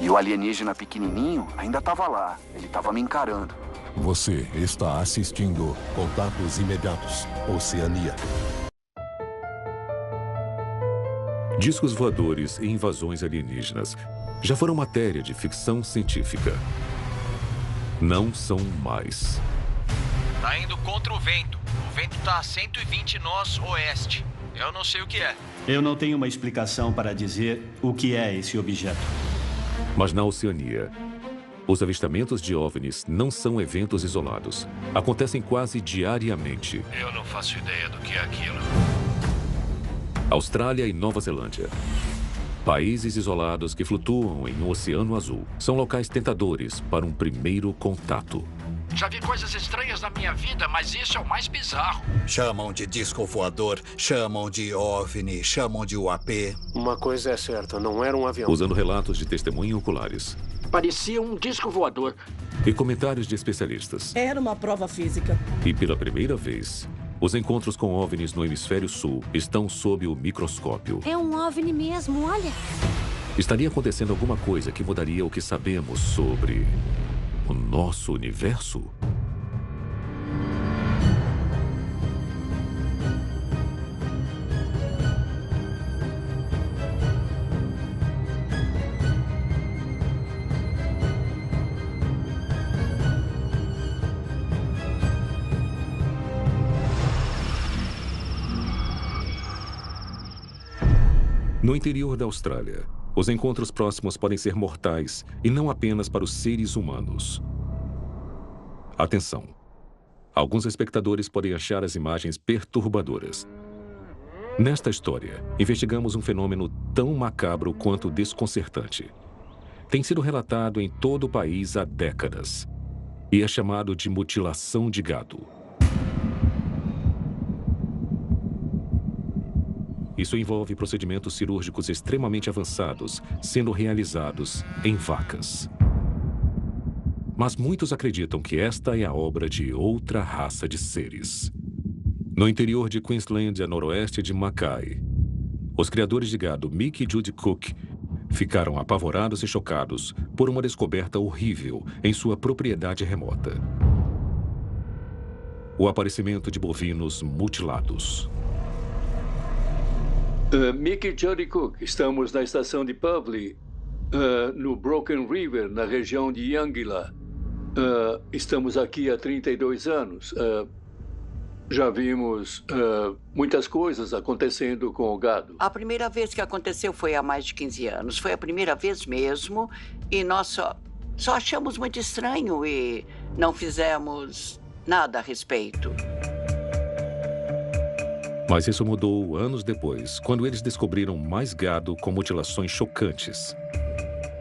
E o alienígena pequenininho ainda estava lá. Ele estava me encarando. Você está assistindo Contatos Imediatos, Oceania. Discos voadores e invasões alienígenas já foram matéria de ficção científica. Não são mais. Tá indo contra o vento. O vento tá a 120 nós oeste. Eu não sei o que é. Eu não tenho uma explicação para dizer o que é esse objeto. Mas na Oceania, os avistamentos de OVNIs não são eventos isolados. Acontecem quase diariamente. Eu não faço ideia do que é aquilo. Austrália e Nova Zelândia. Países isolados que flutuam em um oceano azul. São locais tentadores para um primeiro contato. Já vi coisas estranhas na minha vida, mas isso é o mais bizarro. Chamam de disco voador, chamam de OVNI, chamam de UAP. Uma coisa é certa, não era um avião. Usando relatos de testemunho oculares. Parecia um disco voador. E comentários de especialistas. Era uma prova física. E pela primeira vez, os encontros com OVNIs no hemisfério sul estão sob o microscópio. É um OVNI mesmo, olha. Estaria acontecendo alguma coisa que mudaria o que sabemos sobre o nosso universo? No interior da Austrália, os encontros próximos podem ser mortais e não apenas para os seres humanos. Atenção! Alguns espectadores podem achar as imagens perturbadoras. Nesta história, investigamos um fenômeno tão macabro quanto desconcertante. Tem sido relatado em todo o país há décadas e é chamado de mutilação de gado. Isso envolve procedimentos cirúrgicos extremamente avançados sendo realizados em vacas. Mas muitos acreditam que esta é a obra de outra raça de seres. No interior de Queensland, a noroeste de Mackay, os criadores de gado Mick e Judy Cook ficaram apavorados e chocados por uma descoberta horrível em sua propriedade remota. O aparecimento de bovinos mutilados. Mick e Judy Cook, estamos na estação de Pavley, no Broken River, na região de Yangila. Estamos aqui há 32 anos. Já vimos muitas coisas acontecendo com o gado. A primeira vez que aconteceu foi há mais de 15 anos. Foi a primeira vez mesmo e nós só achamos muito estranho e não fizemos nada a respeito. Mas isso mudou anos depois, quando eles descobriram mais gado com mutilações chocantes.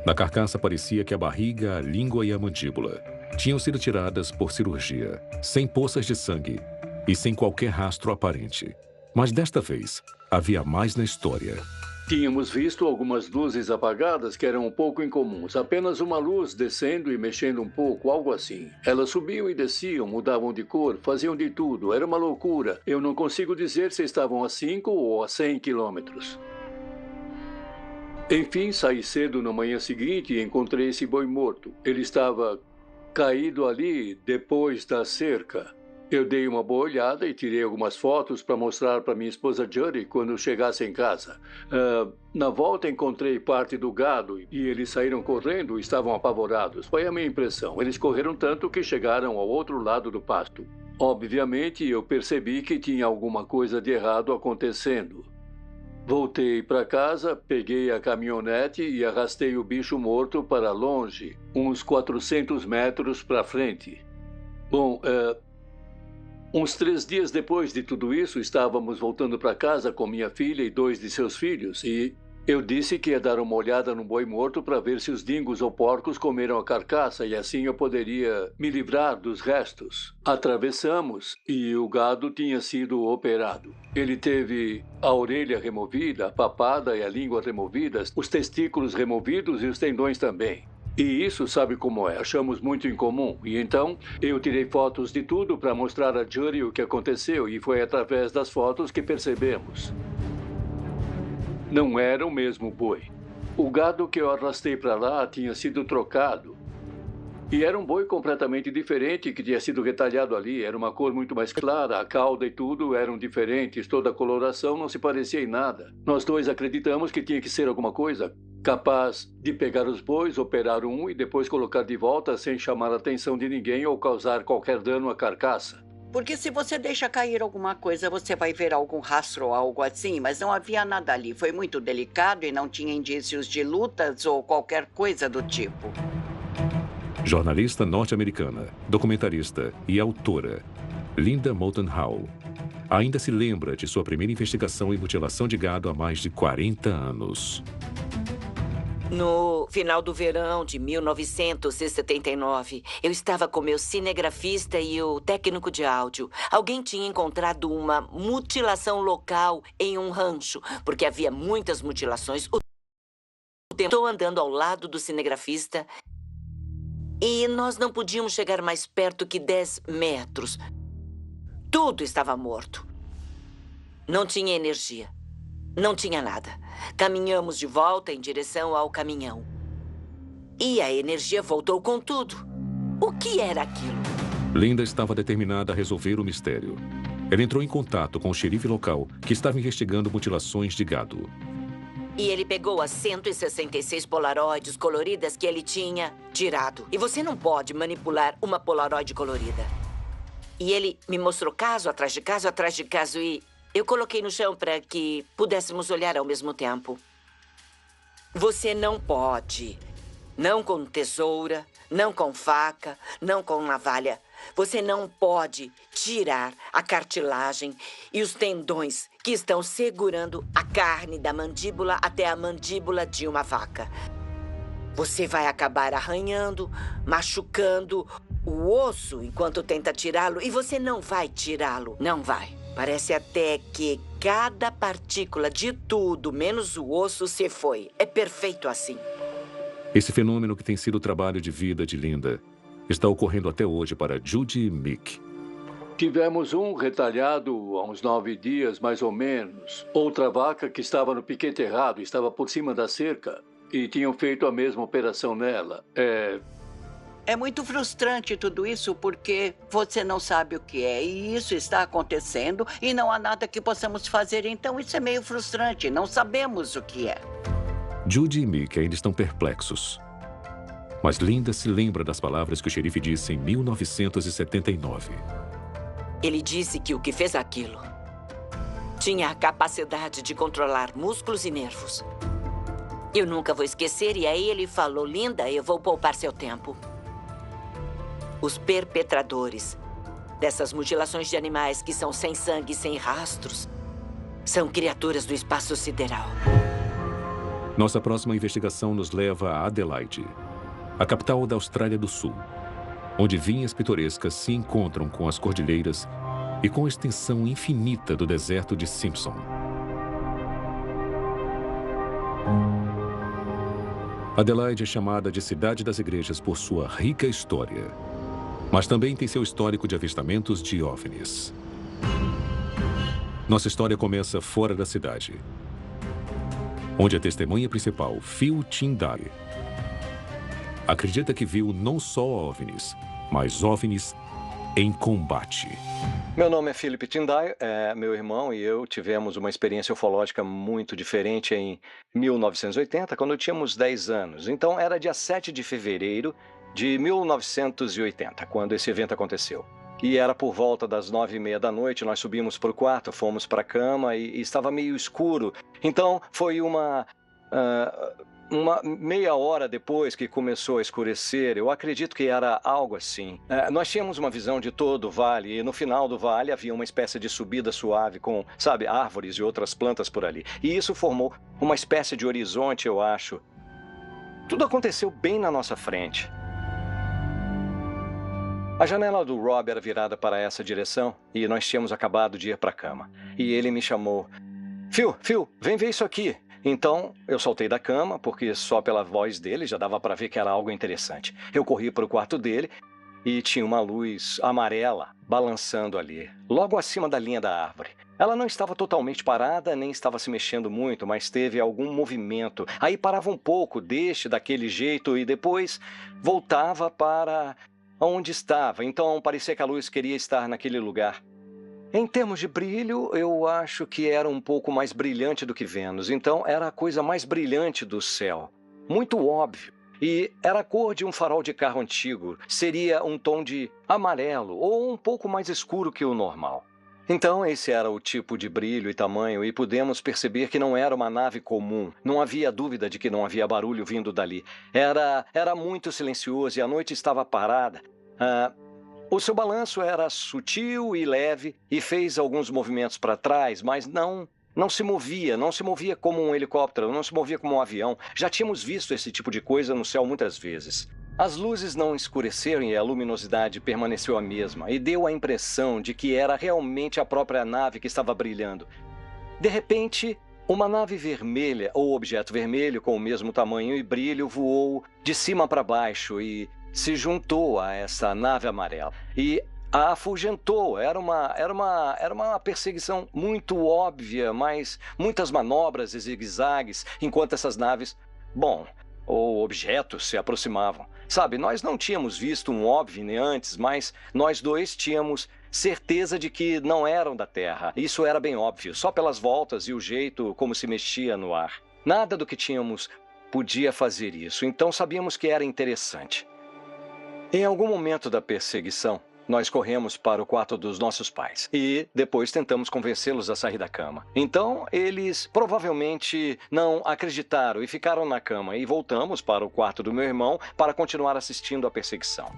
Na carcaça parecia que a barriga, a língua e a mandíbula tinham sido tiradas por cirurgia, sem poças de sangue e sem qualquer rastro aparente. Mas desta vez, havia mais na história. Tínhamos visto algumas luzes apagadas que eram um pouco incomuns. Apenas uma luz descendo e mexendo um pouco, algo assim. Elas subiam e desciam, mudavam de cor, faziam de tudo. Era uma loucura. Eu não consigo dizer se estavam a 5 ou a 100 quilômetros. Enfim, saí cedo na manhã seguinte e encontrei esse boi morto. Ele estava caído ali depois da cerca. Eu dei uma boa olhada e tirei algumas fotos para mostrar para minha esposa Judy quando chegasse em casa. Na volta encontrei parte do gado e eles saíram correndo e estavam apavorados. Foi a minha impressão. Eles correram tanto que chegaram ao outro lado do pasto. Obviamente, eu percebi que tinha alguma coisa de errado acontecendo. Voltei para casa, peguei a caminhonete e arrastei o bicho morto para longe, uns 400 metros para frente. Bom, uns 3 dias depois de tudo isso, estávamos voltando para casa com minha filha e 2 de seus filhos e eu disse que ia dar uma olhada no boi morto para ver se os dingos ou porcos comeram a carcaça e assim eu poderia me livrar dos restos. Atravessamos e o gado tinha sido operado. Ele teve a orelha removida, a papada e a língua removidas, os testículos removidos e os tendões também. E isso, sabe como é, achamos muito incomum. E então, eu tirei fotos de tudo para mostrar a Judy o que aconteceu e foi através das fotos que percebemos. Não era o mesmo boi. O gado que eu arrastei para lá tinha sido trocado. E era um boi completamente diferente que tinha sido retalhado ali. Era uma cor muito mais clara, a cauda e tudo eram diferentes. Toda a coloração não se parecia em nada. Nós dois acreditamos que tinha que ser alguma coisa capaz de pegar os bois, operar um e depois colocar de volta sem chamar a atenção de ninguém ou causar qualquer dano à carcaça. Porque se você deixa cair alguma coisa, você vai ver algum rastro ou algo assim, mas não havia nada ali. Foi muito delicado e não tinha indícios de lutas ou qualquer coisa do tipo. Jornalista norte-americana, documentarista e autora, Linda Moulton Howe ainda se lembra de sua primeira investigação em mutilação de gado há mais de 40 anos. No final do verão de 1979, eu estava com meu cinegrafista e o técnico de áudio. Alguém tinha encontrado uma mutilação local em um rancho, porque havia muitas mutilações. Estou andando ao lado do cinegrafista e nós não podíamos chegar mais perto que 10 metros. Tudo estava morto. Não tinha energia. Não tinha nada. Caminhamos de volta em direção ao caminhão. E a energia voltou com tudo. O que era aquilo? Linda estava determinada a resolver o mistério. Ela entrou em contato com o xerife local, que estava investigando mutilações de gado. E ele pegou as 166 polaroides coloridas que ele tinha tirado. E você não pode manipular uma polaroide colorida. E ele me mostrou caso atrás de caso atrás de caso e eu coloquei no chão para que pudéssemos olhar ao mesmo tempo. Você não pode. Não com tesoura, não com faca, não com navalha. Você não pode tirar a cartilagem e os tendões que estão segurando a carne da mandíbula até a mandíbula de uma vaca. Você vai acabar arranhando, machucando o osso enquanto tenta tirá-lo e você não vai tirá-lo. Não vai. Parece até que cada partícula de tudo, menos o osso, se foi. É perfeito assim. Esse fenômeno que tem sido o trabalho de vida de Linda está ocorrendo até hoje para Judy e Mick. Tivemos um retalhado há uns 9 dias, mais ou menos. Outra vaca que estava no piquete errado, estava por cima da cerca e tinham feito a mesma operação nela. É muito frustrante tudo isso porque você não sabe o que é e isso está acontecendo e não há nada que possamos fazer. Então isso é meio frustrante, não sabemos o que é. Judy e Mick ainda estão perplexos. Mas Linda se lembra das palavras que o xerife disse em 1979. Ele disse que o que fez aquilo tinha a capacidade de controlar músculos e nervos. Eu nunca vou esquecer e aí ele falou, Linda, eu vou poupar seu tempo. Os perpetradores dessas mutilações de animais que são sem sangue e sem rastros são criaturas do espaço sideral. Nossa próxima investigação nos leva a Adelaide, a capital da Austrália do Sul, onde vinhas pitorescas se encontram com as cordilheiras e com a extensão infinita do deserto de Simpson. Adelaide é chamada de Cidade das Igrejas por sua rica história, mas também tem seu histórico de avistamentos de OVNIs. Nossa história começa fora da cidade, onde a testemunha principal, Phil Tyndall, acredita que viu não só OVNIs, mas OVNIs em combate. Meu nome é Philip Tyndall, meu irmão e eu tivemos uma experiência ufológica muito diferente em 1980, quando tínhamos 10 anos. Então era dia 7 de fevereiro de 1980, quando esse evento aconteceu. E era por volta das 9h30 da noite, nós subimos para o quarto, fomos para a cama e estava meio escuro. Então foi uma meia hora depois que começou a escurecer, eu acredito que era algo assim. Nós tínhamos uma visão de todo o vale e no final do vale havia uma espécie de subida suave com, sabe, árvores e outras plantas por ali. E isso formou uma espécie de horizonte, eu acho. Tudo aconteceu bem na nossa frente. A janela do Rob era virada para essa direção e nós tínhamos acabado de ir para a cama. E ele me chamou. Phil, vem ver isso aqui. Então, eu saltei da cama, porque só pela voz dele já dava para ver que era algo interessante. Eu corri para o quarto dele e tinha uma luz amarela balançando ali, logo acima da linha da árvore. Ela não estava totalmente parada, nem estava se mexendo muito, mas teve algum movimento. Aí parava um pouco, daquele jeito, e depois voltava para onde estava. Então parecia que a luz queria estar naquele lugar. Em termos de brilho, eu acho que era um pouco mais brilhante do que Vênus. Então era a coisa mais brilhante do céu. Muito óbvio. E era a cor de um farol de carro antigo. Seria um tom de amarelo ou um pouco mais escuro que o normal. Então, esse era o tipo de brilho e tamanho, e pudemos perceber que não era uma nave comum. Não havia dúvida de que não havia barulho vindo dali. Era muito silencioso e a noite estava parada. O seu balanço era sutil e leve e fez alguns movimentos para trás, mas não se movia como um helicóptero, não se movia como um avião. Já tínhamos visto esse tipo de coisa no céu muitas vezes. As luzes não escureceram e a luminosidade permaneceu a mesma, e deu a impressão de que era realmente a própria nave que estava brilhando. De repente, uma nave vermelha, ou objeto vermelho com o mesmo tamanho e brilho, voou de cima para baixo e se juntou a essa nave amarela. E a afugentou. Era uma perseguição muito óbvia, mas muitas manobras e zigue-zagues, enquanto essas naves, ou objetos se aproximavam. Sabe, nós não tínhamos visto um OVNI antes, mas nós dois tínhamos certeza de que não eram da Terra. Isso era bem óbvio, só pelas voltas e o jeito como se mexia no ar. Nada do que tínhamos podia fazer isso, então sabíamos que era interessante. Em algum momento da perseguição, nós corremos para o quarto dos nossos pais e depois tentamos convencê-los a sair da cama. Então, eles provavelmente não acreditaram e ficaram na cama, e voltamos para o quarto do meu irmão para continuar assistindo à perseguição.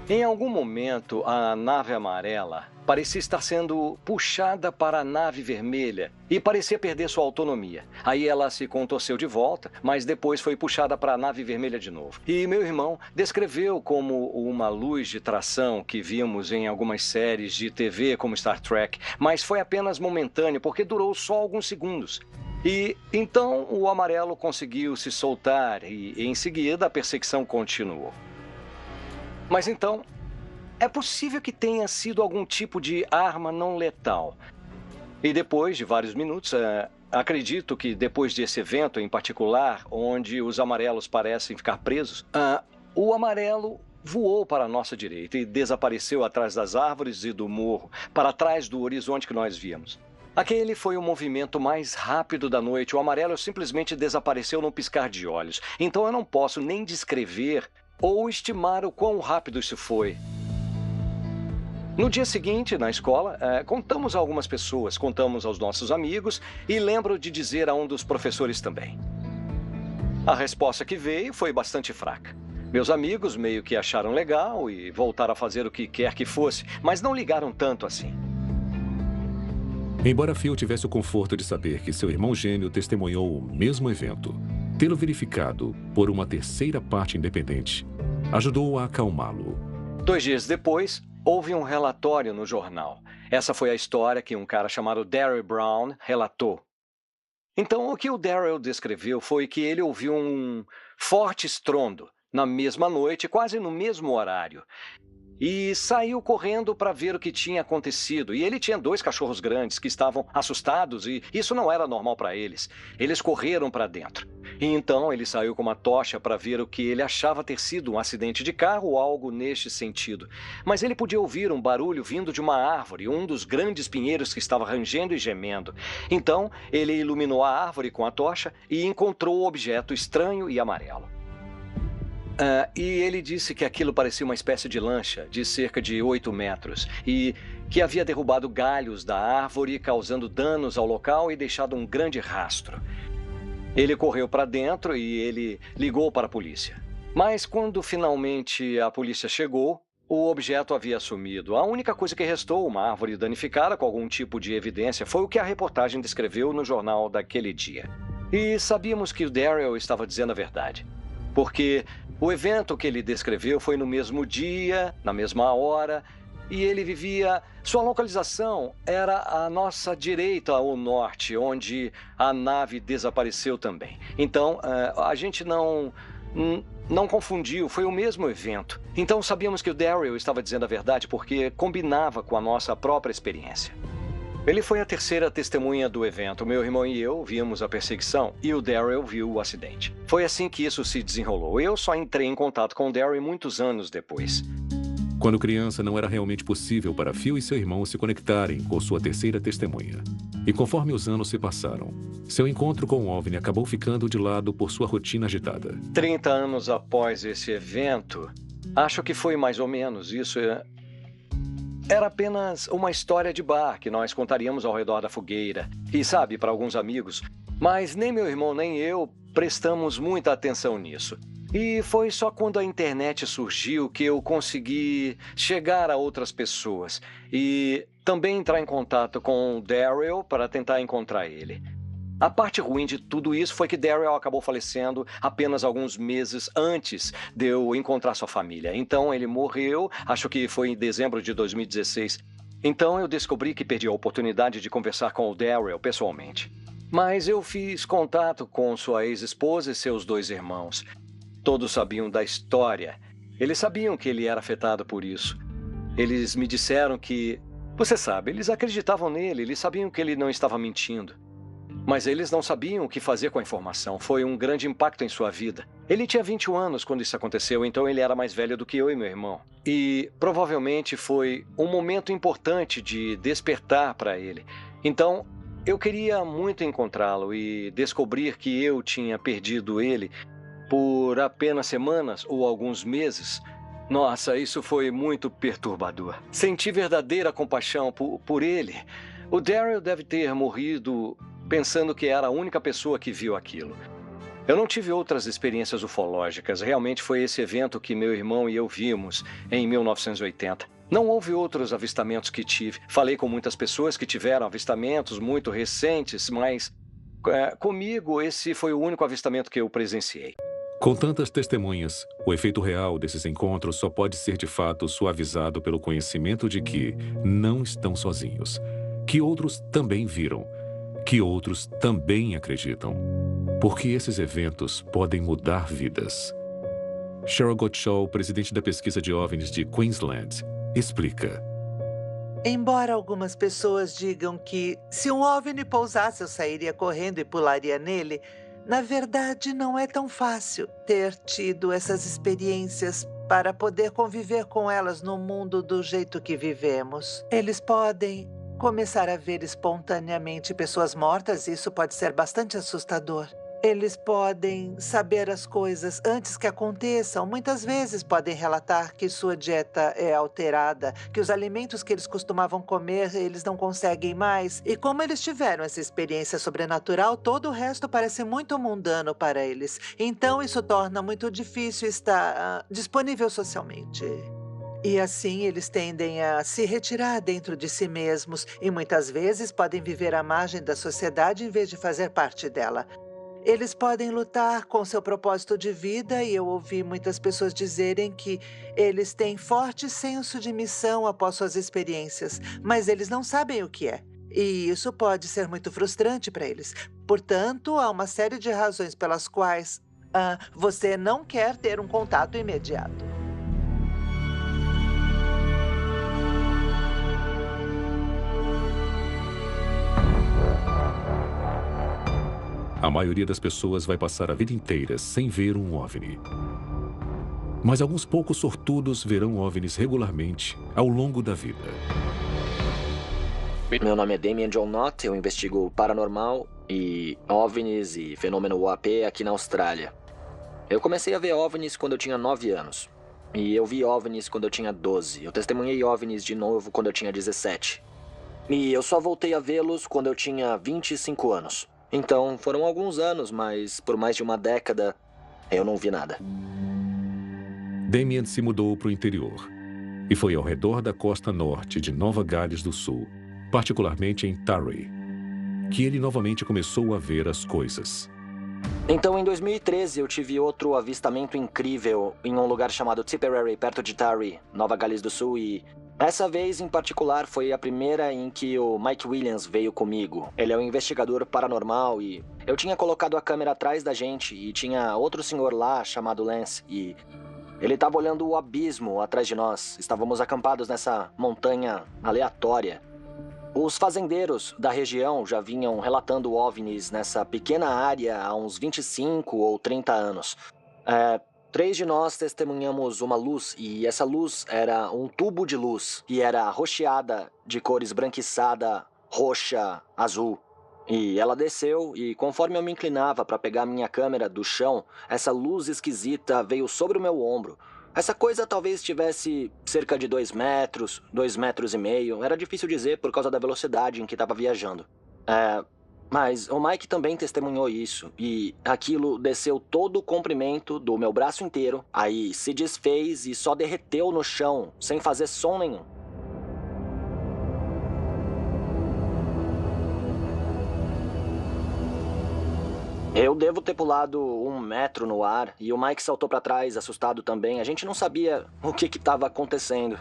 Em algum momento, a nave amarela parecia estar sendo puxada para a nave vermelha e parecia perder sua autonomia. Aí ela se contorceu de volta, mas depois foi puxada para a nave vermelha de novo. E meu irmão descreveu como uma luz de tração que vimos em algumas séries de TV como Star Trek, mas foi apenas momentâneo porque durou só alguns segundos. E então o amarelo conseguiu se soltar e em seguida a perseguição continuou. Mas então, é possível que tenha sido algum tipo de arma não letal. E depois de vários minutos, acredito que depois desse evento em particular, onde os amarelos parecem ficar presos, o amarelo voou para a nossa direita e desapareceu atrás das árvores e do morro, para trás do horizonte que nós víamos. Aquele foi o movimento mais rápido da noite. O amarelo simplesmente desapareceu num piscar de olhos. Então eu não posso nem descrever ou estimar o quão rápido isso foi. No dia seguinte, na escola, contamos a algumas pessoas, contamos aos nossos amigos e lembro de dizer a um dos professores também. A resposta que veio foi bastante fraca. Meus amigos meio que acharam legal e voltaram a fazer o que quer que fosse, mas não ligaram tanto assim. Embora Phil tivesse o conforto de saber que seu irmão gêmeo testemunhou o mesmo evento, tê-lo verificado por uma terceira parte independente ajudou a acalmá-lo. 2 dias depois, houve um relatório no jornal. Essa foi a história que um cara chamado Darryl Brown relatou. Então, o que o Darryl descreveu foi que ele ouviu um forte estrondo na mesma noite, quase no mesmo horário. E saiu correndo para ver o que tinha acontecido. E ele tinha 2 cachorros grandes que estavam assustados e isso não era normal para eles. Eles correram para dentro. E então ele saiu com uma tocha para ver o que ele achava ter sido um acidente de carro ou algo neste sentido. Mas ele podia ouvir um barulho vindo de uma árvore, um dos grandes pinheiros que estava rangendo e gemendo. Então ele iluminou a árvore com a tocha e encontrou o objeto estranho e amarelo. E ele disse que aquilo parecia uma espécie de lancha de cerca de 8 metros e que havia derrubado galhos da árvore, causando danos ao local e deixado um grande rastro. Ele correu para dentro e ele ligou para a polícia. Mas quando finalmente a polícia chegou, o objeto havia sumido. A única coisa que restou, uma árvore danificada com algum tipo de evidência, foi o que a reportagem descreveu no jornal daquele dia. E sabíamos que o Darryl estava dizendo a verdade. Porque o evento que ele descreveu foi no mesmo dia, na mesma hora, e ele vivia... Sua localização era à nossa direita ao norte, onde a nave desapareceu também. Então, a gente não confundiu, foi o mesmo evento. Então sabíamos que o Darryl estava dizendo a verdade porque combinava com a nossa própria experiência. Ele foi a terceira testemunha do evento. Meu irmão e eu vimos a perseguição e o Daryl viu o acidente. Foi assim que isso se desenrolou. Eu só entrei em contato com o Daryl muitos anos depois. Quando criança, não era realmente possível para Phil e seu irmão se conectarem com sua terceira testemunha. E conforme os anos se passaram, seu encontro com o OVNI acabou ficando de lado por sua rotina agitada. 30 anos após esse evento, acho que foi mais ou menos isso. Era apenas uma história de bar que nós contaríamos ao redor da fogueira. E sabe, para alguns amigos. Mas nem meu irmão nem eu prestamos muita atenção nisso. E foi só quando a internet surgiu que eu consegui chegar a outras pessoas. E também entrar em contato com o Daryl para tentar encontrar ele. A parte ruim de tudo isso foi que Daryl acabou falecendo apenas alguns meses antes de eu encontrar sua família. Então ele morreu, acho que foi em dezembro de 2016. Então eu descobri que perdi a oportunidade de conversar com o Daryl pessoalmente. Mas eu fiz contato com sua ex-esposa e seus 2 irmãos. Todos sabiam da história. Eles sabiam que ele era afetado por isso. Eles me disseram que... Você sabe, eles acreditavam nele, eles sabiam que ele não estava mentindo. Mas eles não sabiam o que fazer com a informação. Foi um grande impacto em sua vida. Ele tinha 21 anos quando isso aconteceu, então ele era mais velho do que eu e meu irmão. E provavelmente foi um momento importante de despertar para ele. Então, eu queria muito encontrá-lo e descobrir que eu tinha perdido ele por apenas semanas ou alguns meses. Nossa, isso foi muito perturbador. Senti verdadeira compaixão por ele. O Daryl deve ter morrido pensando que era a única pessoa que viu aquilo. Eu não tive outras experiências ufológicas. Realmente foi esse evento que meu irmão e eu vimos em 1980. Não houve outros avistamentos que tive. Falei com muitas pessoas que tiveram avistamentos muito recentes, mas comigo esse foi o único avistamento que eu presenciei. Com tantas testemunhas, o efeito real desses encontros só pode ser de fato suavizado pelo conhecimento de que não estão sozinhos, que outros também viram, que outros também acreditam, porque esses eventos podem mudar vidas. Cheryl Gottschall, presidente da pesquisa de OVNIs de Queensland, explica. Embora algumas pessoas digam que se um OVNI pousasse eu sairia correndo e pularia nele, na verdade não é tão fácil ter tido essas experiências para poder conviver com elas no mundo do jeito que vivemos. Eles podem começar a ver espontaneamente pessoas mortas, e isso pode ser bastante assustador. Eles podem saber as coisas antes que aconteçam. Muitas vezes podem relatar que sua dieta é alterada, que os alimentos que eles costumavam comer, eles não conseguem mais. E como eles tiveram essa experiência sobrenatural, todo o resto parece muito mundano para eles. Então isso torna muito difícil estar disponível socialmente. E assim eles tendem a se retirar dentro de si mesmos e muitas vezes podem viver à margem da sociedade em vez de fazer parte dela. Eles podem lutar com seu propósito de vida e eu ouvi muitas pessoas dizerem que eles têm forte senso de missão após suas experiências, mas eles não sabem o que é. E isso pode ser muito frustrante para eles. Portanto, há uma série de razões pelas quais você não quer ter um contato imediato. A maioria das pessoas vai passar a vida inteira sem ver um OVNI. Mas alguns poucos sortudos verão OVNIs regularmente ao longo da vida. Meu nome é Damien John Knott, eu investigo paranormal e OVNIs e fenômeno UAP aqui na Austrália. Eu comecei a ver OVNIs quando eu tinha 9 anos. E eu vi OVNIs quando eu tinha 12. Eu testemunhei OVNIs de novo quando eu tinha 17. E eu só voltei a vê-los quando eu tinha 25 anos. Então, foram alguns anos, mas por mais de uma década, eu não vi nada. Damien se mudou para o interior e foi ao redor da costa norte de Nova Gales do Sul, particularmente em Taree, que ele novamente começou a ver as coisas. Então, em 2013, eu tive outro avistamento incrível em um lugar chamado Tipperary, perto de Taree, Nova Gales do Sul, e essa vez, em particular, foi a primeira em que o Mike Williams veio comigo. Ele é um investigador paranormal e eu tinha colocado a câmera atrás da gente e tinha outro senhor lá chamado Lance e ele estava olhando o abismo atrás de nós. Estávamos acampados nessa montanha aleatória. Os fazendeiros da região já vinham relatando OVNIs nessa pequena área há uns 25 ou 30 anos. 3 de nós testemunhamos uma luz, e essa luz era um tubo de luz, que era rocheada de cores branquiçada, roxa, azul. E ela desceu, e conforme eu me inclinava para pegar minha câmera do chão, essa luz esquisita veio sobre o meu ombro. Essa coisa talvez tivesse cerca de 2 metros, 2,5 metros. Era difícil dizer por causa da velocidade em que estava viajando. Mas o Mike também testemunhou isso, e aquilo desceu todo o comprimento do meu braço inteiro, aí se desfez e só derreteu no chão, sem fazer som nenhum. Eu devo ter pulado 1 metro no ar, e o Mike saltou para trás, assustado também. A gente não sabia o que estava acontecendo.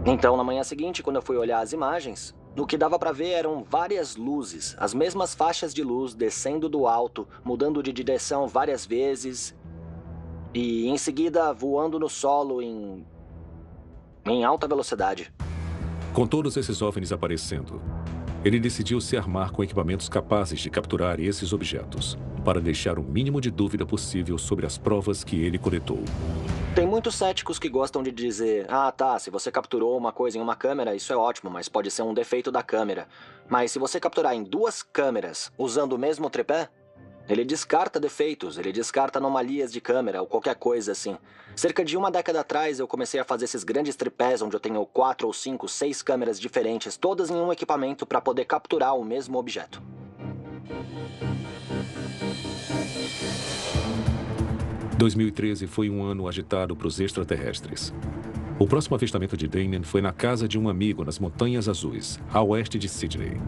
Então, na manhã seguinte, quando eu fui olhar as imagens, o que dava para ver eram várias luzes, as mesmas faixas de luz descendo do alto, mudando de direção várias vezes, e em seguida voando no solo em alta velocidade. Com todos esses OVNIs aparecendo, ele decidiu se armar com equipamentos capazes de capturar esses objetos, para deixar o mínimo de dúvida possível sobre as provas que ele coletou. Tem muitos céticos que gostam de dizer: ah, tá, se você capturou uma coisa em uma câmera, isso é ótimo, mas pode ser um defeito da câmera. Mas se você capturar em 2 câmeras usando o mesmo tripé, ele descarta defeitos, ele descarta anomalias de câmera ou qualquer coisa assim. Cerca de 1 década atrás, eu comecei a fazer esses grandes tripés onde eu tenho 4 ou 5, 6 câmeras diferentes, todas em um equipamento para poder capturar o mesmo objeto. Em 2013 foi um ano agitado para os extraterrestres. O próximo avistamento de Damien foi na casa de um amigo nas Montanhas Azuis, a oeste de Sydney.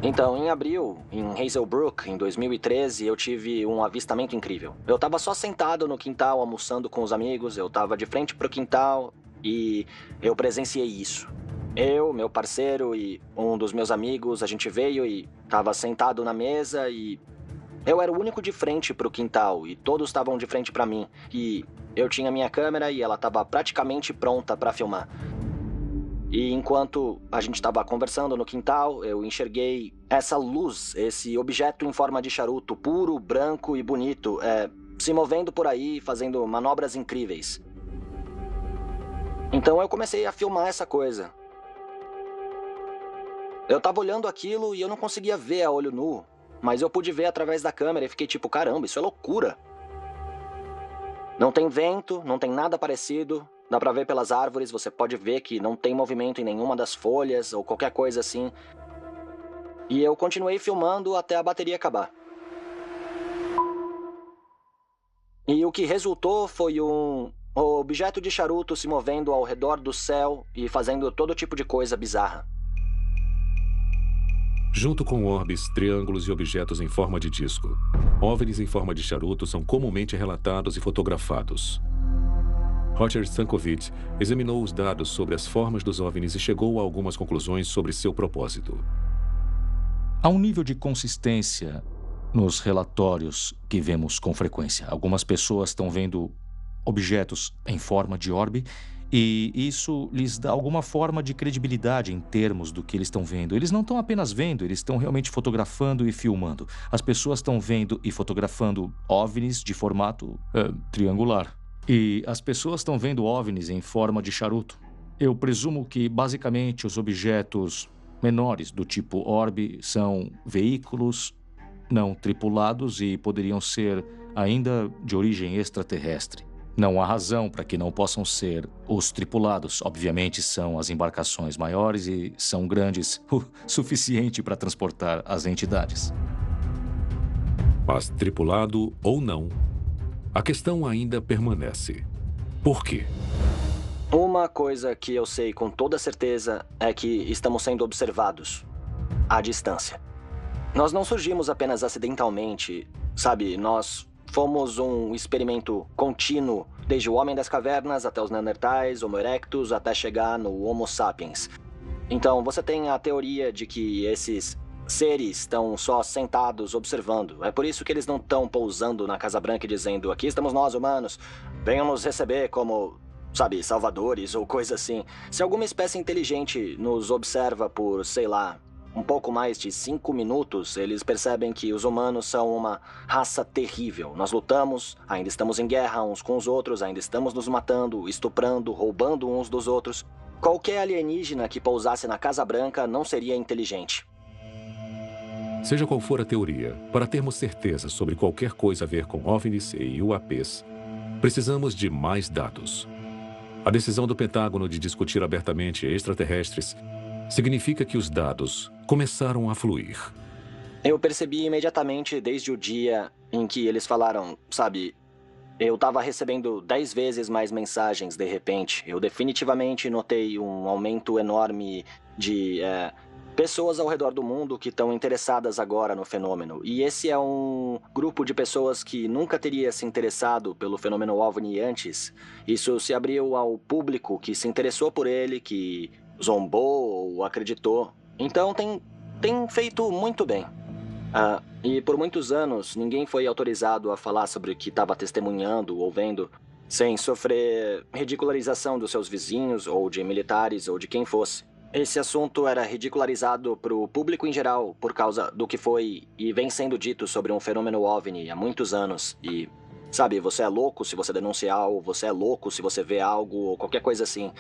Então, em abril, em Hazelbrook, em 2013, eu tive um avistamento incrível. Eu estava só sentado no quintal, almoçando com os amigos, eu estava de frente pro quintal e eu presenciei isso. Eu, meu parceiro e um dos meus amigos, a gente veio e estava sentado na mesa e eu era o único de frente pro quintal e todos estavam de frente para mim. E eu tinha minha câmera e ela estava praticamente pronta para filmar. E enquanto a gente estava conversando no quintal, eu enxerguei essa luz, esse objeto em forma de charuto, puro, branco e bonito, se movendo por aí, fazendo manobras incríveis. Então eu comecei a filmar essa coisa. Eu estava olhando aquilo e eu não conseguia ver a olho nu, mas eu pude ver através da câmera e fiquei tipo, caramba, isso é loucura. Não tem vento, não tem nada parecido. Dá pra ver pelas árvores, você pode ver que não tem movimento em nenhuma das folhas ou qualquer coisa assim. E eu continuei filmando até a bateria acabar. E o que resultou foi um objeto de charuto se movendo ao redor do céu e fazendo todo tipo de coisa bizarra. Junto com orbes, triângulos e objetos em forma de disco, OVNIs em forma de charuto são comumente relatados e fotografados. Roger Stankovic examinou os dados sobre as formas dos OVNIs e chegou a algumas conclusões sobre seu propósito. Há um nível de consistência nos relatórios que vemos com frequência. Algumas pessoas estão vendo objetos em forma de orbe e isso lhes dá alguma forma de credibilidade em termos do que eles estão vendo. Eles não estão apenas vendo, eles estão realmente fotografando e filmando. As pessoas estão vendo e fotografando OVNIs de formato triangular. E as pessoas estão vendo OVNIs em forma de charuto. Eu presumo que, basicamente, os objetos menores do tipo orbe são veículos não tripulados e poderiam ser ainda de origem extraterrestre. Não há razão para que não possam ser os tripulados. Obviamente, são as embarcações maiores e são grandes o suficiente para transportar as entidades. Mas tripulado ou não, a questão ainda permanece. Por quê? Uma coisa que eu sei com toda certeza é que estamos sendo observados à distância. Nós não surgimos apenas acidentalmente, sabe? Nós fomos um experimento contínuo, desde o Homem das Cavernas até os Neandertais, Homo erectus, até chegar no Homo sapiens. Então, você tem a teoria de que esses seres estão só sentados observando. É por isso que eles não estão pousando na Casa Branca e dizendo: aqui estamos nós, humanos, venham nos receber como sabe, salvadores ou coisa assim. Se alguma espécie inteligente nos observa por, sei lá, um pouco mais de 5 minutos, eles percebem que os humanos são uma raça terrível. Nós lutamos, ainda estamos em guerra uns com os outros, ainda estamos nos matando, estuprando, roubando uns dos outros. Qualquer alienígena que pousasse na Casa Branca não seria inteligente. Seja qual for a teoria, para termos certeza sobre qualquer coisa a ver com OVNIs e UAPs, precisamos de mais dados. A decisão do Pentágono de discutir abertamente extraterrestres significa que os dados começaram a fluir. Eu percebi imediatamente desde o dia em que eles falaram, sabe, eu estava recebendo 10 vezes mais mensagens de repente. Eu definitivamente notei um aumento enorme de pessoas ao redor do mundo que estão interessadas agora no fenômeno. E esse é um grupo de pessoas que nunca teria se interessado pelo fenômeno OVNI antes. Isso se abriu ao público que se interessou por ele, que zombou ou acreditou. Então tem feito muito bem. E por muitos anos, ninguém foi autorizado a falar sobre o que estava testemunhando ou vendo, sem sofrer ridicularização dos seus vizinhos, ou de militares, ou de quem fosse. Esse assunto era ridicularizado para o público em geral, por causa do que foi e vem sendo dito sobre um fenômeno OVNI há muitos anos. E, sabe, você é louco se você denunciar, ou você é louco se você vê algo, ou qualquer coisa assim.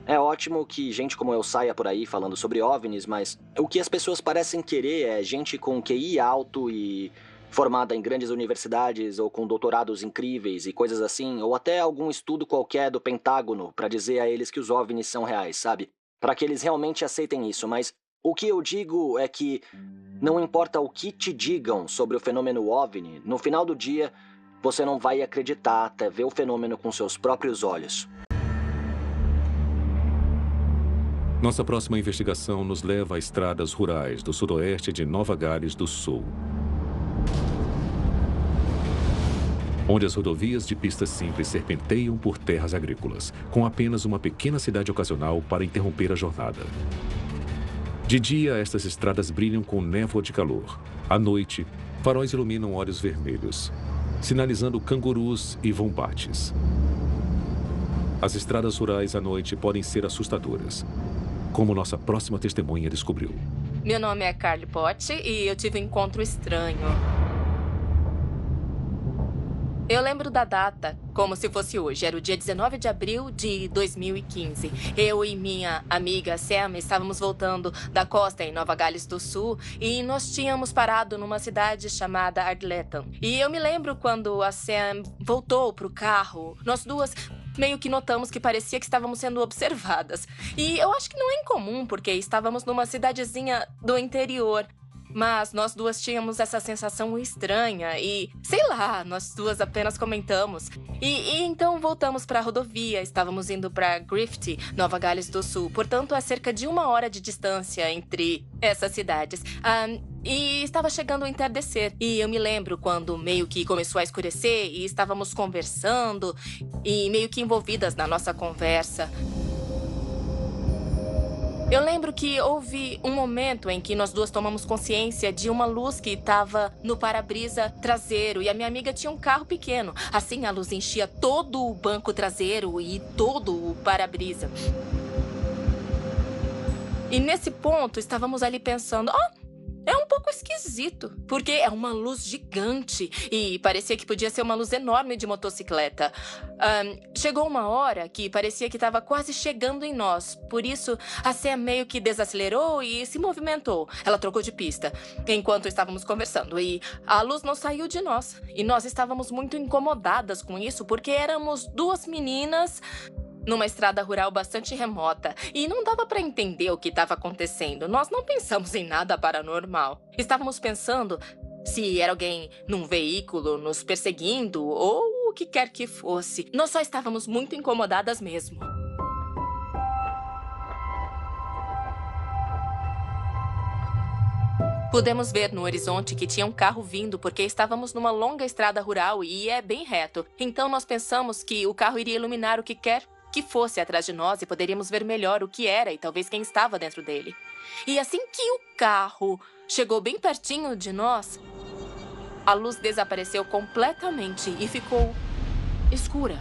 É ótimo que gente como eu saia por aí falando sobre OVNIs, mas o que as pessoas parecem querer é gente com QI alto e formada em grandes universidades ou com doutorados incríveis e coisas assim, ou até algum estudo qualquer do Pentágono para dizer a eles que os OVNIs são reais, sabe? Para que eles realmente aceitem isso, mas o que eu digo é que não importa o que te digam sobre o fenômeno OVNI, no final do dia você não vai acreditar até ver o fenômeno com seus próprios olhos. Nossa próxima investigação nos leva a estradas rurais do sudoeste de Nova Gales do Sul, onde as rodovias de pista simples serpenteiam por terras agrícolas, com apenas uma pequena cidade ocasional para interromper a jornada. De dia, estas estradas brilham com névoa de calor. À noite, faróis iluminam olhos vermelhos, sinalizando cangurus e wombates. As estradas rurais à noite podem ser assustadoras, como nossa próxima testemunha descobriu. Meu nome é Carly Potti e eu tive um encontro estranho. Eu lembro da data como se fosse hoje. Era o dia 19 de abril de 2015. Eu e minha amiga Sam estávamos voltando da costa em Nova Gales do Sul e nós tínhamos parado numa cidade chamada Ardletton. E eu me lembro quando a Sam voltou pro carro, nós duas meio que notamos que parecia que estávamos sendo observadas. E eu acho que não é incomum, porque estávamos numa cidadezinha do interior. Mas nós duas tínhamos essa sensação estranha e, sei lá, nós duas apenas comentamos. E então voltamos para a rodovia, estávamos indo para Griffith, Nova Gales do Sul. Portanto, a cerca de 1 hora de distância entre essas cidades. E estava chegando o entardecer. E eu me lembro quando meio que começou a escurecer e estávamos conversando e meio que envolvidas na nossa conversa. Eu lembro que houve um momento em que nós duas tomamos consciência de uma luz que estava no para-brisa traseiro e a minha amiga tinha um carro pequeno. Assim, a luz enchia todo o banco traseiro e todo o para-brisa. E nesse ponto, estávamos ali pensando, é um pouco esquisito, porque é uma luz gigante e parecia que podia ser uma luz enorme de motocicleta. Chegou uma hora que parecia que estava quase chegando em nós. Por isso, a Sam meio que desacelerou e se movimentou. Ela trocou de pista enquanto estávamos conversando e a luz não saiu de nós. E nós estávamos muito incomodadas com isso, porque éramos duas meninas numa estrada rural bastante remota e não dava para entender o que estava acontecendo. Nós não pensamos em nada paranormal. Estávamos pensando se era alguém num veículo nos perseguindo ou o que quer que fosse. Nós só estávamos muito incomodadas mesmo. Pudemos ver no horizonte que tinha um carro vindo porque estávamos numa longa estrada rural e é bem reto. Então nós pensamos que o carro iria iluminar o que quer que fosse atrás de nós e poderíamos ver melhor o que era e talvez quem estava dentro dele. E assim que o carro chegou bem pertinho de nós, a luz desapareceu completamente e ficou escura.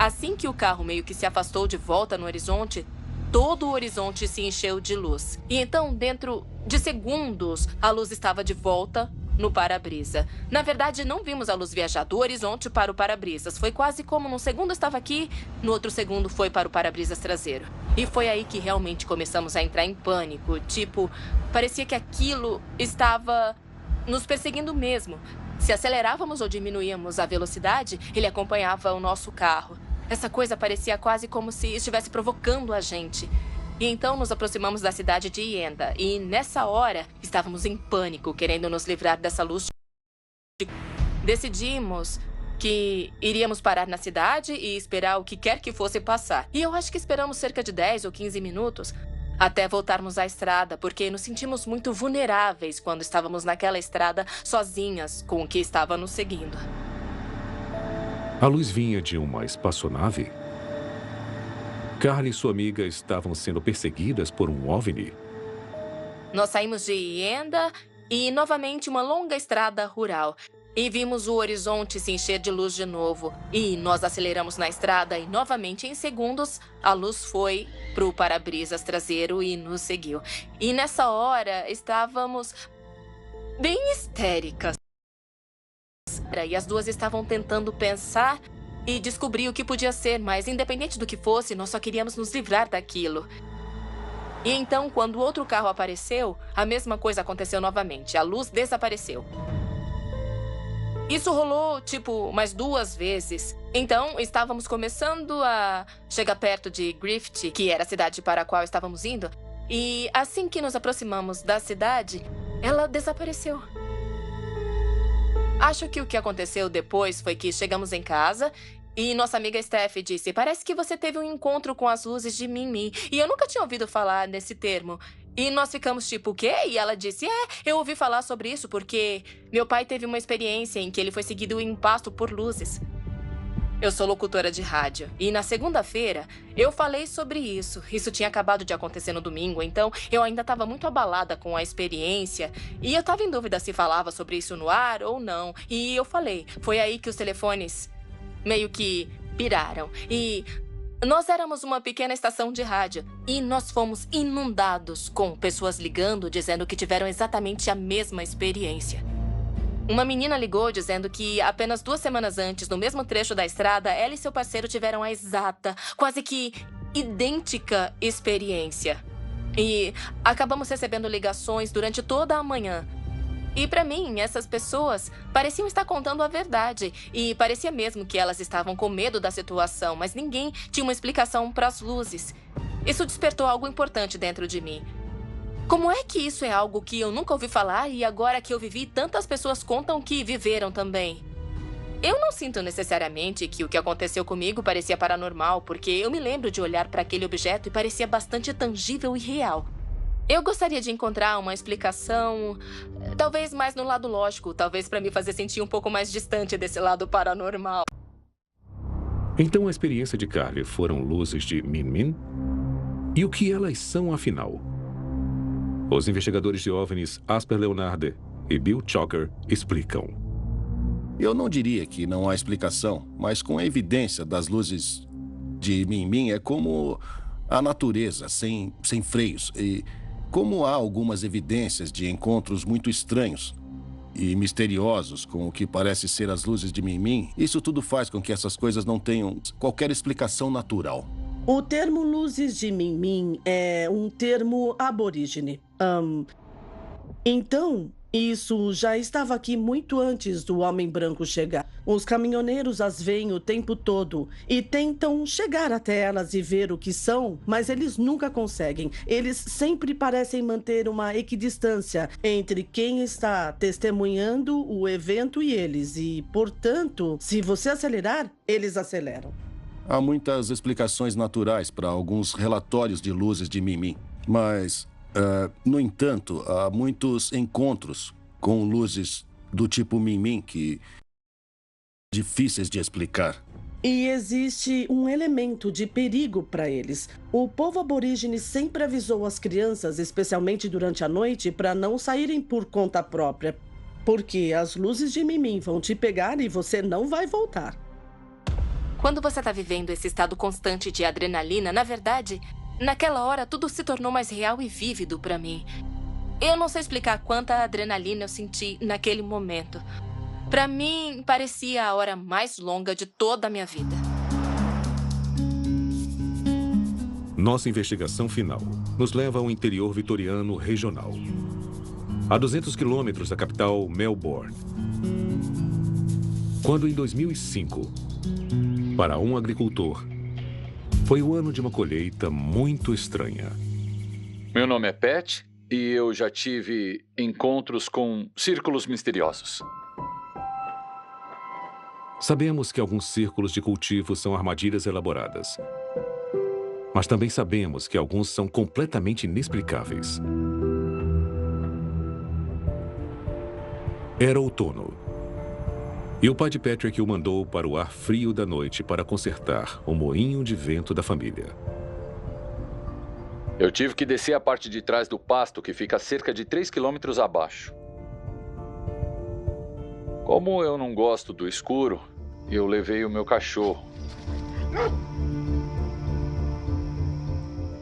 assim que o carro meio que se afastou de volta no horizonte, todo o horizonte se encheu de luz. E então, dentro de segundos, a luz estava de volta no para-brisa. Na verdade, não vimos a luz viajar do horizonte para o para-brisas. Foi quase como num segundo estava aqui, no outro segundo foi para o para-brisas traseiro. E foi aí que realmente começamos a entrar em pânico. Tipo, parecia que aquilo estava nos perseguindo mesmo. Se acelerávamos ou diminuíamos a velocidade, ele acompanhava o nosso carro. Essa coisa parecia quase como se estivesse provocando a gente. E então nos aproximamos da cidade de Ienda. E nessa hora, estávamos em pânico, querendo nos livrar dessa luz. Decidimos que iríamos parar na cidade e esperar o que quer que fosse passar. E eu acho que esperamos cerca de 10 ou 15 minutos até voltarmos à estrada, porque nos sentimos muito vulneráveis quando estávamos naquela estrada sozinhas com o que estava nos seguindo. A luz vinha de uma espaçonave? Carly e sua amiga estavam sendo perseguidas por um OVNI? Nós saímos de Ienda e novamente uma longa estrada rural. E vimos o horizonte se encher de luz de novo. E nós aceleramos na estrada e novamente em segundos a luz foi para o para-brisas traseiro e nos seguiu. E nessa hora estávamos bem histéricas. E as duas estavam tentando pensar e descobrir o que podia ser, mas independente do que fosse, nós só queríamos nos livrar daquilo. E então, quando o outro carro apareceu, a mesma coisa aconteceu novamente. A luz desapareceu. Isso rolou, tipo, mais 2 vezes. Então, estávamos começando a chegar perto de Griffith, que era a cidade para a qual estávamos indo. E assim que nos aproximamos da cidade, ela desapareceu. Acho que o que aconteceu depois foi que chegamos em casa e nossa amiga Steph disse: parece que você teve um encontro com as luzes de Min-Min. E eu nunca tinha ouvido falar nesse termo. E nós ficamos tipo, o quê? E ela disse, eu ouvi falar sobre isso porque meu pai teve uma experiência em que ele foi seguido em pasto por luzes. Eu sou locutora de rádio. E na segunda-feira, eu falei sobre isso. Isso tinha acabado de acontecer no domingo, então eu ainda estava muito abalada com a experiência. E eu estava em dúvida se falava sobre isso no ar ou não. E eu falei. Foi aí que os telefones meio que piraram. E nós éramos uma pequena estação de rádio e nós fomos inundados com pessoas ligando, dizendo que tiveram exatamente a mesma experiência. Uma menina ligou dizendo que apenas 2 semanas antes, no mesmo trecho da estrada, ela e seu parceiro tiveram a exata, quase que idêntica experiência. E acabamos recebendo ligações durante toda a manhã. E para mim, essas pessoas pareciam estar contando a verdade. E parecia mesmo que elas estavam com medo da situação, mas ninguém tinha uma explicação para as luzes. Isso despertou algo importante dentro de mim. Como é que isso é algo que eu nunca ouvi falar e agora que eu vivi, tantas pessoas contam que viveram também? Eu não sinto necessariamente que o que aconteceu comigo parecia paranormal, porque eu me lembro de olhar para aquele objeto e parecia bastante tangível e real. Eu gostaria de encontrar uma explicação, talvez mais no lado lógico, talvez para me fazer sentir um pouco mais distante desse lado paranormal. Então a experiência de Carly foram luzes de Min-Min? E o que elas são, afinal? Os investigadores de OVNIs Asper Leonardi e Bill Choker explicam. Eu não diria que não há explicação, mas com a evidência das luzes de Min-Min é como a natureza, sem freios. E como há algumas evidências de encontros muito estranhos e misteriosos com o que parece ser as luzes de Min-Min, isso tudo faz com que essas coisas não tenham qualquer explicação natural. O termo luzes de Min-Min é um termo aborígene. Então, isso já estava aqui muito antes do homem branco chegar. Os caminhoneiros as veem o tempo todo e tentam chegar até elas e ver o que são, mas eles nunca conseguem. Eles sempre parecem manter uma equidistância entre quem está testemunhando o evento e eles. E, portanto, se você acelerar, eles aceleram. Há muitas explicações naturais para alguns relatórios de luzes de Min-Min, mas, no entanto, há muitos encontros com luzes do tipo Min-Min que difíceis de explicar. E existe um elemento de perigo para eles. O povo aborígene sempre avisou as crianças, especialmente durante a noite, para não saírem por conta própria, porque as luzes de Min-Min vão te pegar e você não vai voltar. Quando você está vivendo esse estado constante de adrenalina, na verdade, naquela hora tudo se tornou mais real e vívido para mim. Eu não sei explicar quanta adrenalina eu senti naquele momento. Para mim, parecia a hora mais longa de toda a minha vida. Nossa investigação final nos leva ao interior vitoriano regional, a 200 quilômetros da capital Melbourne. Quando em 2005, para um agricultor, foi o ano de uma colheita muito estranha. Meu nome é Pat e eu já tive encontros com círculos misteriosos. Sabemos que alguns círculos de cultivo são armadilhas elaboradas. Mas também sabemos que alguns são completamente inexplicáveis. Era outono. E o pai de Patrick o mandou para o ar frio da noite para consertar o moinho de vento da família. Eu tive que descer a parte de trás do pasto, que fica a cerca de 3 quilômetros abaixo. Como eu não gosto do escuro, eu levei o meu cachorro.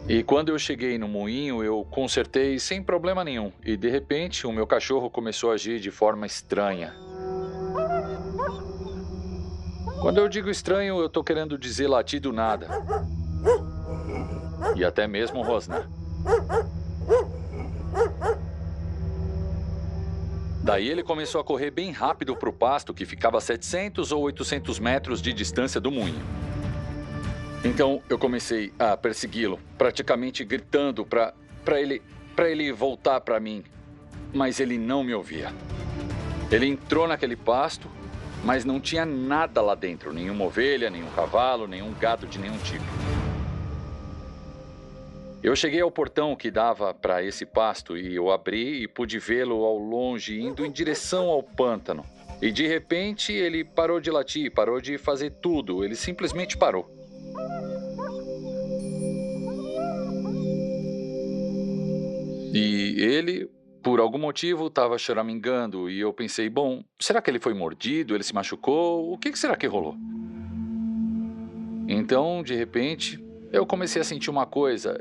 E quando eu cheguei no moinho, eu consertei sem problema nenhum. E de repente, o meu cachorro começou a agir de forma estranha. Quando eu digo estranho, eu tô querendo dizer latir do nada. E até mesmo rosnar. Daí ele começou a correr bem rápido pro pasto, que ficava a 700 ou 800 metros de distância do moinho. Então eu comecei a persegui-lo, praticamente gritando para ele voltar para mim. Mas ele não me ouvia. Ele entrou naquele pasto, mas não tinha nada lá dentro. Nenhuma ovelha, nenhum cavalo, nenhum gado de nenhum tipo. Eu cheguei ao portão que dava para esse pasto e eu abri e pude vê-lo ao longe, indo em direção ao pântano. E de repente ele parou de latir, parou de fazer tudo. Ele simplesmente parou. E ele, por algum motivo, estava choramingando e eu pensei, bom, será que ele foi mordido? Ele se machucou? O que será que rolou? Então, de repente, eu comecei a sentir uma coisa.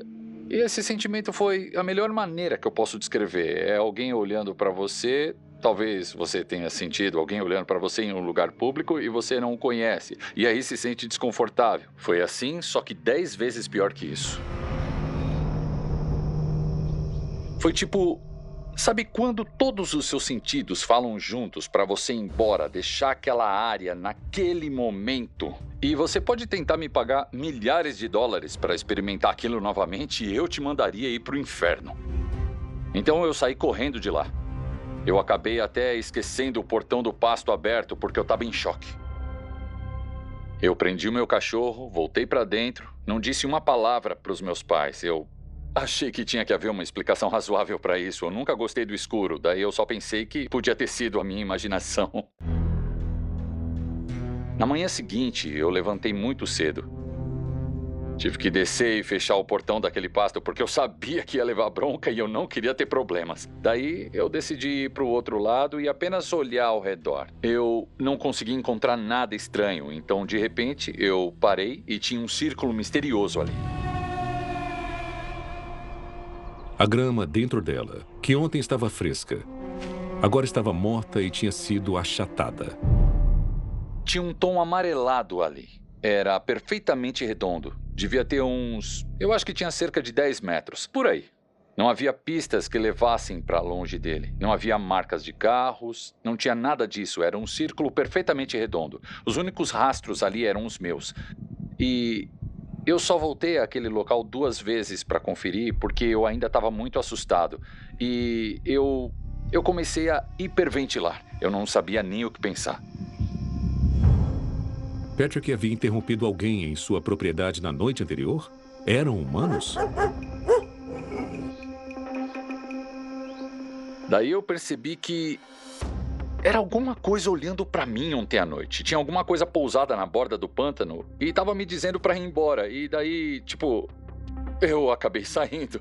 E esse sentimento foi a melhor maneira que eu posso descrever. É alguém olhando para você, talvez você tenha sentido alguém olhando para você em um lugar público e você não o conhece. E aí se sente desconfortável. Foi assim, só que 10 vezes pior que isso. Foi tipo, sabe quando todos os seus sentidos falam juntos para você ir embora, deixar aquela área naquele momento? E você pode tentar me pagar milhares de dólares para experimentar aquilo novamente e eu te mandaria ir pro inferno. Então eu saí correndo de lá. Eu acabei até esquecendo o portão do pasto aberto porque eu estava em choque. Eu prendi o meu cachorro, voltei para dentro, não disse uma palavra para os meus pais. Eu achei que tinha que haver uma explicação razoável para isso. Eu nunca gostei do escuro, daí eu só pensei que podia ter sido a minha imaginação. Na manhã seguinte, eu levantei muito cedo. Tive que descer e fechar o portão daquele pasto porque eu sabia que ia levar bronca e eu não queria ter problemas. Daí eu decidi ir para o outro lado e apenas olhar ao redor. Eu não consegui encontrar nada estranho, então de repente eu parei e tinha um círculo misterioso ali. A grama dentro dela, que ontem estava fresca, agora estava morta e tinha sido achatada. Tinha um tom amarelado ali. Era perfeitamente redondo. Devia ter uns... eu acho que tinha cerca de 10 metros, por aí. Não havia pistas que levassem para longe dele. Não havia marcas de carros, não tinha nada disso. Era um círculo perfeitamente redondo. Os únicos rastros ali eram os meus. E eu só voltei àquele local 2 vezes para conferir porque eu ainda estava muito assustado. E eu comecei a hiperventilar. Eu não sabia nem o que pensar. Patrick havia interrompido alguém em sua propriedade na noite anterior? Eram humanos? Daí eu percebi que era alguma coisa olhando pra mim ontem à noite. Tinha alguma coisa pousada na borda do pântano e tava me dizendo pra ir embora. E daí, tipo, eu acabei saindo.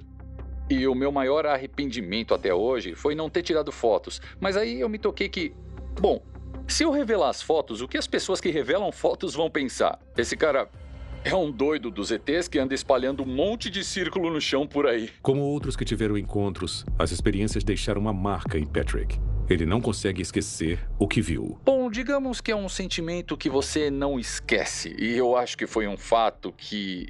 E o meu maior arrependimento até hoje foi não ter tirado fotos. Mas aí eu me toquei que, bom, Se eu revelar as fotos, o que as pessoas que revelam fotos vão pensar? Esse cara é um doido dos ETs que anda espalhando um monte de círculo no chão por aí. Como outros que tiveram encontros, as experiências deixaram uma marca em Patrick. Ele não consegue esquecer o que viu. Bom, digamos que é um sentimento que você não esquece. E eu acho que foi um fato que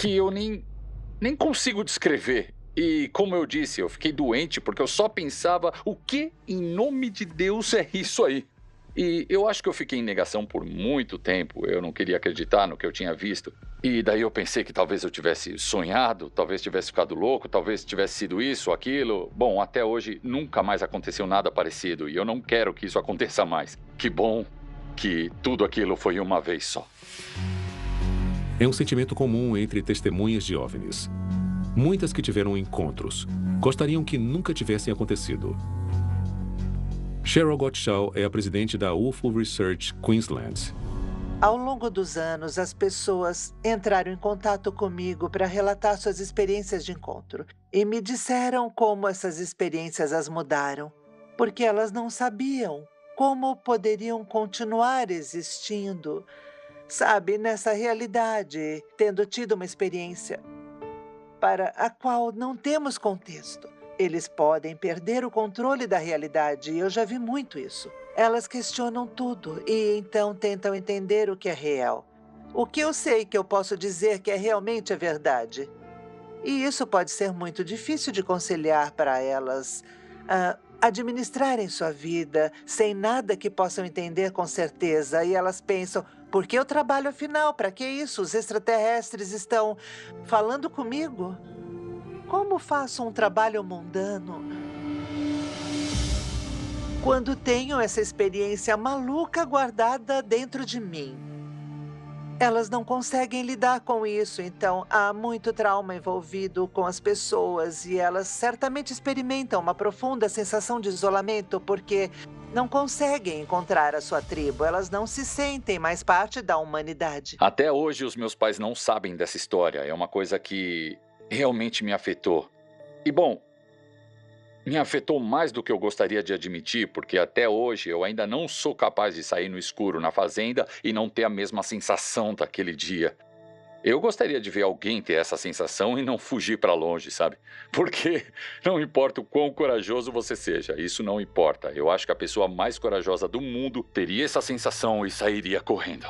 eu nem consigo descrever. E como eu disse, eu fiquei doente porque eu só pensava o que em nome de Deus é isso aí. E eu acho que eu fiquei em negação por muito tempo. Eu não queria acreditar no que eu tinha visto. E daí eu pensei que talvez eu tivesse sonhado, talvez tivesse ficado louco, talvez tivesse sido isso ou aquilo. Bom, até hoje nunca mais aconteceu nada parecido e eu não quero que isso aconteça mais. Que bom que tudo aquilo foi uma vez só. É um sentimento comum entre testemunhas de OVNIs. Muitas que tiveram encontros gostariam que nunca tivessem acontecido. Cheryl Gottschall é a presidente da UFO Research Queensland. Ao longo dos anos, as pessoas entraram em contato comigo para relatar suas experiências de encontro. E me disseram como essas experiências as mudaram. Porque elas não sabiam como poderiam continuar existindo, sabe, nessa realidade, tendo tido uma experiência para a qual não temos contexto. Eles podem perder o controle da realidade e eu já vi muito isso. Elas questionam tudo e então tentam entender o que é real. O que eu sei que eu posso dizer que é realmente a verdade. E isso pode ser muito difícil de conciliar para elas administrarem sua vida sem nada que possam entender com certeza. E elas pensam, por que eu trabalho afinal? Para que isso? Os extraterrestres estão falando comigo? Como faço um trabalho mundano quando tenho essa experiência maluca guardada dentro de mim? Elas não conseguem lidar com isso, então há muito trauma envolvido com as pessoas e elas certamente experimentam uma profunda sensação de isolamento porque não conseguem encontrar a sua tribo, elas não se sentem mais parte da humanidade. Até hoje os meus pais não sabem dessa história, é uma coisa que realmente me afetou. E bom, me afetou mais do que eu gostaria de admitir, porque até hoje eu ainda não sou capaz de sair no escuro na fazenda e não ter a mesma sensação daquele dia. Eu gostaria de ver alguém ter essa sensação e não fugir para longe, sabe? Porque não importa o quão corajoso você seja, isso não importa. Eu acho que a pessoa mais corajosa do mundo teria essa sensação e sairia correndo.